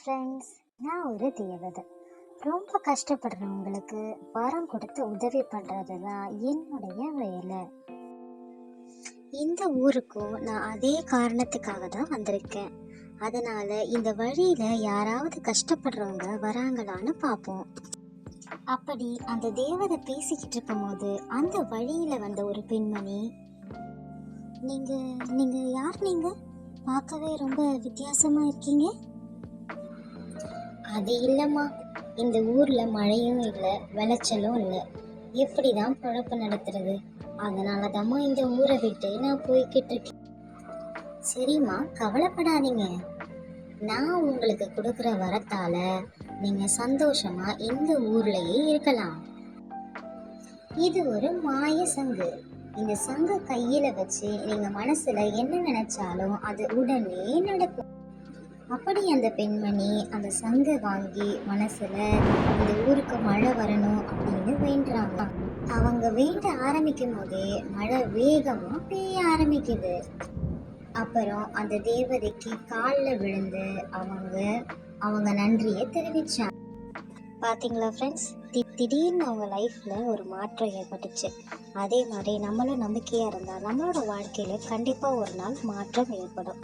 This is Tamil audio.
ஃப்ரெண்ட்ஸ், நான் ஒரு தேவதை. ரொம்ப கஷ்டப்படுறவங்களுக்கு வரம் கொடுத்து உதவி பண்ணுறது தான் என்னுடைய வேலை. இந்த ஊருக்கும் நான் அதே காரணத்துக்காக தான் வந்திருக்கேன். அதனால இந்த வழியில யாராவது கஷ்டப்படுறவங்க வராங்களான்னு பார்ப்போம். அப்படி அந்த தேவதை பேசிக்கிட்டு இருக்கும்போது அந்த வழியில வந்த ஒரு பெண்மணி, நீங்க நீங்க யார்? நீங்க பார்க்கவே ரொம்ப வித்தியாசமா இருக்கீங்க. அது இல்லைம்மா, இந்த ஊரில் மழையும் இல்லை, விளைச்சலும் இல்லை, எப்படி தான் பொழப்பு நடத்துறது? அதனால தாம்மா இந்த ஊரை விட்டு நான் போய்கிட்டு இருக்கேன். சரிம்மா, கவலைப்படாதீங்க. நான் உங்களுக்கு கொடுக்குற வரத்தால நீங்கள் சந்தோஷமா இந்த ஊர்லேயே இருக்கலாம். இது ஒரு மாய சங்கு. இந்த சங்கு கையில் வச்சு நீங்கள் மனசில் என்ன நினைச்சாலும் அது உடனே நடக்கும். அப்படி அந்த பெண்மணி அந்த சங்கை வாங்கி மனசுல இந்த ஊருக்கு மழை வரணும் அப்படின்னு வேண்டுறாங்க. அவங்க வேண்ட ஆரம்பிக்கும் போதே மழை வேகமா பெய்ய ஆரம்பிக்குது. அப்புறம் அந்த தேவதைக்கு காலில் விழுந்து அவங்க நன்றியை தெரிவிச்சாங்க. பாத்தீங்களா ஃப்ரெண்ட்ஸ், திடீர்னு அவங்க லைஃப்ல ஒரு மாற்றம் ஏற்பட்டுச்சு. அதே மாதிரி நம்மளும் நம்பிக்கையா இருந்தா நம்மளோட வாழ்க்கையில கண்டிப்பா ஒரு நாள் மாற்றம் ஏற்படும்.